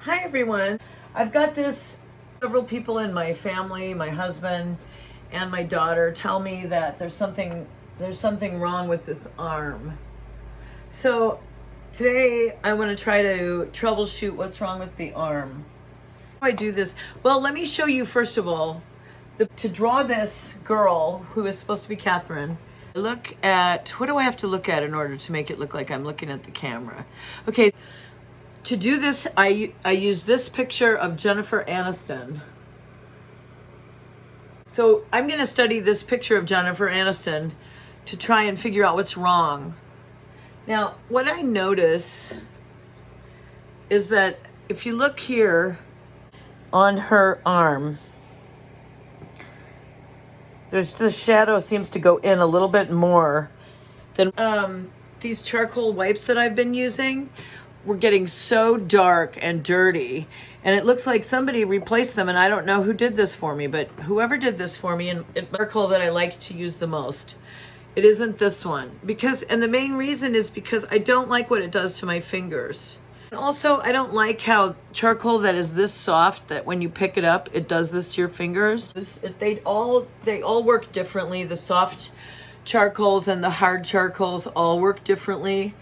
Hi everyone. I've got this, several people in my family, my husband and my daughter tell me that there's something wrong with this arm. So today I want to try to troubleshoot what's wrong with the arm. How do I do this? Well, let me show you first of all, to draw this girl who is supposed to be Catherine. Look at, what do I have to look at in order to make it look like I'm looking at the camera? Okay. To do this, I use this picture of Jennifer Aniston. So I'm going to study this picture of Jennifer Aniston to try and figure out what's wrong. Now, what I notice is that if you look here on her arm, there's the shadow seems to go in a little bit more than these charcoal wipes that I've been using. Were getting so dark and dirty, and it looks like somebody replaced them, and I don't know who did this for me, but whoever did this for me, and it's charcoal that I like to use the most. It isn't this one, and the main reason is because I don't like what it does to my fingers. And also, I don't like how charcoal that is this soft, that when you pick it up, it does this to your fingers. They all work differently. The soft charcoals and the hard charcoals all work differently.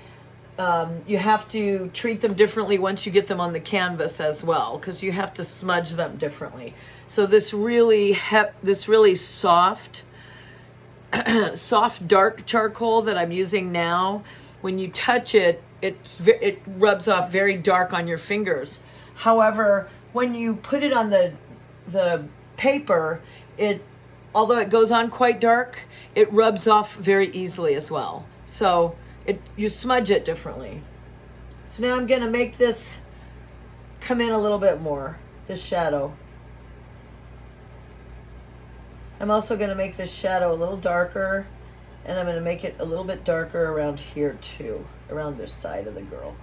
You have to treat them differently once you get them on the canvas as well, because you have to smudge them differently. So this really soft, dark charcoal that I'm using now, when you touch it, it rubs off very dark on your fingers. However, when you put it on the paper, although it goes on quite dark, it rubs off very easily as well. So you smudge it differently. So now I'm going to make this come in a little bit more, this shadow. I'm also going to make this shadow a little darker, and I'm going to make it a little bit darker around here too, around this side of the girl.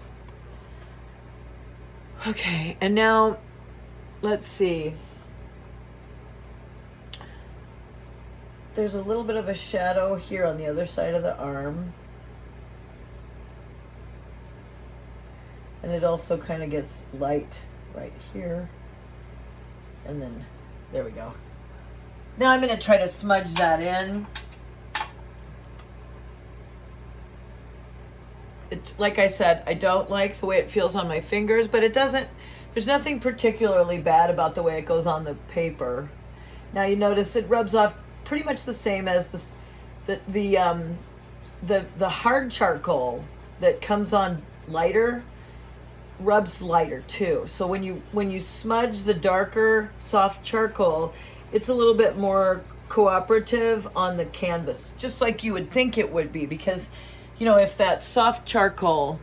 Okay, and now let's see. There's a little bit of a shadow here on the other side of the arm. And it also kind of gets light right here. And then, there we go. Now I'm going to try to smudge that in. Like I said, I don't like the way it feels on my fingers, but there's nothing particularly bad about the way it goes on the paper. Now you notice it rubs off pretty much the same as the hard charcoal that comes on lighter rubs lighter too. So when you smudge the darker soft charcoal, it's a little bit more cooperative on the canvas, just like you would think it would be, because if that soft charcoal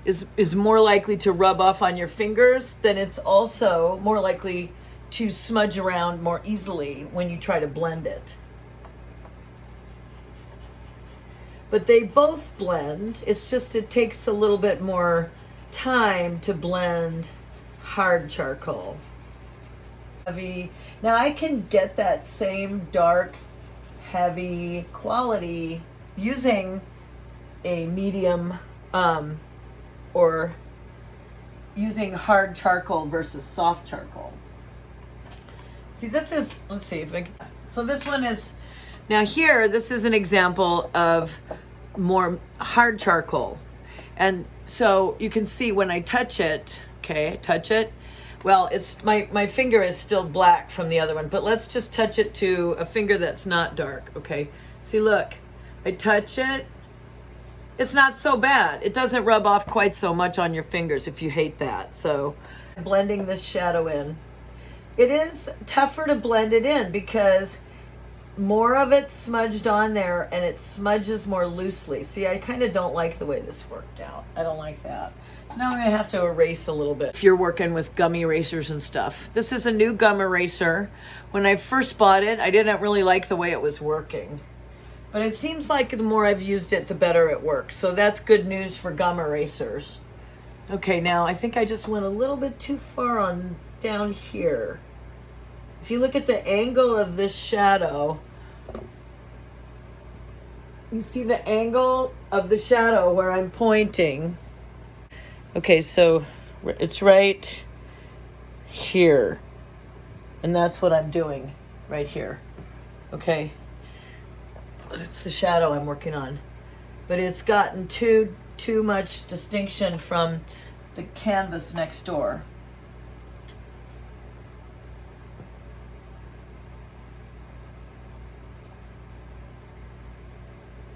is more likely to rub off on your fingers, then it's also more likely to smudge around more easily when you try to blend it. But they both blend. It's just it takes a little bit more time to blend hard charcoal. Heavy. Now I can get that same dark, heavy quality using a medium or using hard charcoal versus soft charcoal. See, this is, let's see if I can, so this one is, now here, this is an example of more hard charcoal. And so you can see when I touch it, okay, touch it. Well, it's my finger is still black from the other one, but let's just touch it to a finger that's not dark, okay? See, look, I touch it. It's not so bad. It doesn't rub off quite so much on your fingers if you hate that. So blending this shadow in. It is tougher to blend it in because more of it's smudged on there and it smudges more loosely. See, I kind of don't like the way this worked out. I don't like that. So now I'm going to have to erase a little bit. If you're working with gum erasers and stuff. This is a new gum eraser. When I first bought it, I didn't really like the way it was working. But it seems like the more I've used it, the better it works. So that's good news for gum erasers. Okay, now I think I just went a little bit too far on down here. If you look at the angle of this shadow, you see the angle of the shadow where I'm pointing. Okay, so it's right here. And that's what I'm doing right here. Okay. It's the shadow I'm working on. But it's gotten too much distinction from the canvas next door.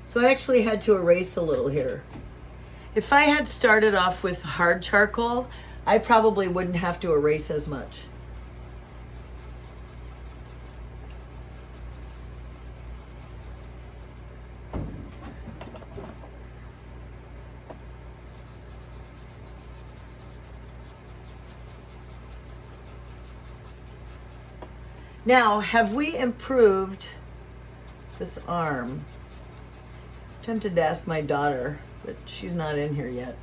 So I actually had to erase a little here. If I had started off with hard charcoal, I probably wouldn't have to erase as much. Now, have we improved this arm? I'm tempted to ask my daughter, but she's not in here yet.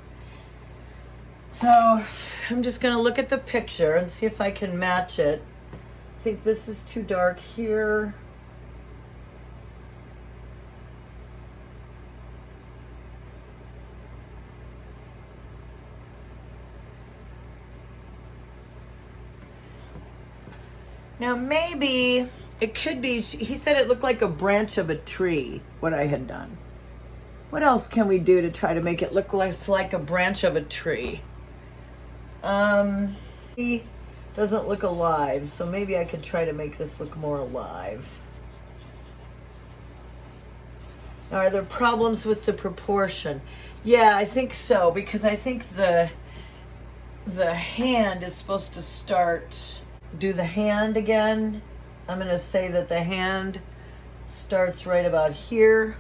So I'm just gonna look at the picture and see if I can match it. I think this is too dark here. Now maybe it could be, he said it looked like a branch of a tree, what I had done. What else can we do to try to make it look like a branch of a tree? He doesn't look alive, so maybe I could try to make this look more alive. Now, are there problems with the proportion? Yeah, I think so, because I think the hand is supposed to start. Do the hand again. I'm going to say that the hand starts right about here.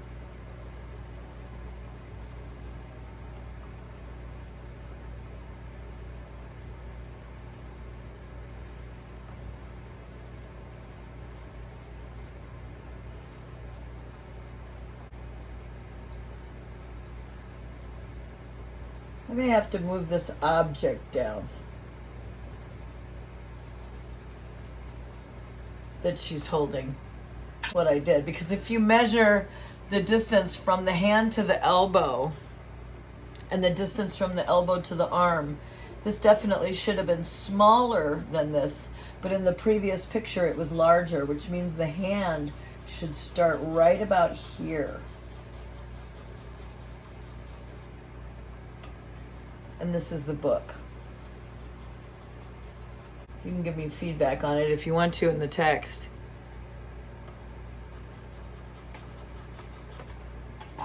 I may have to move this object down that she's holding, what I did. Because if you measure the distance from the hand to the elbow and the distance from the elbow to the arm, this definitely should have been smaller than this, but in the previous picture it was larger, which means the hand should start right about here. And this is the book. You can give me feedback on it if you want to in the text.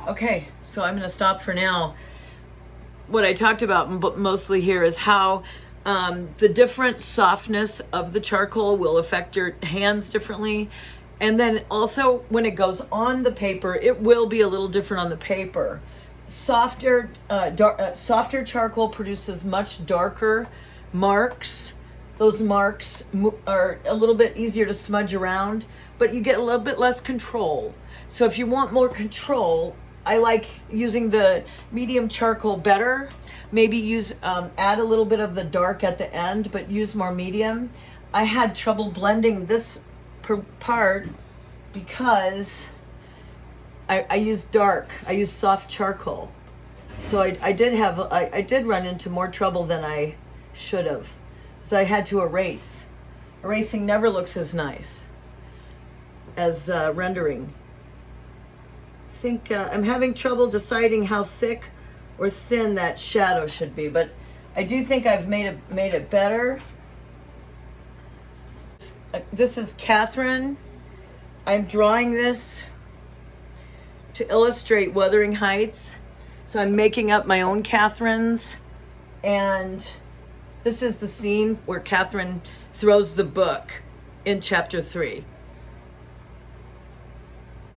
Okay, so I'm going to stop for now. What I talked about mostly here is how the different softness of the charcoal will affect your hands differently. And then also when it goes on the paper, it will be a little different on the paper. Softer charcoal produces much darker marks. Those marks are a little bit easier to smudge around, but you get a little bit less control. So if you want more control, I like using the medium charcoal better. Maybe use add a little bit of the dark at the end, but use more medium. I had trouble blending this part because I used dark. I used soft charcoal. So I did run into more trouble than I should have. So I had to erase. Erasing never looks as nice as rendering. I think I'm having trouble deciding how thick or thin that shadow should be, but I do think I've made it better. This is Catherine. I'm drawing this to illustrate Wuthering Heights. So I'm making up my own Catherines, and this is the scene where Catherine throws the book in chapter 3.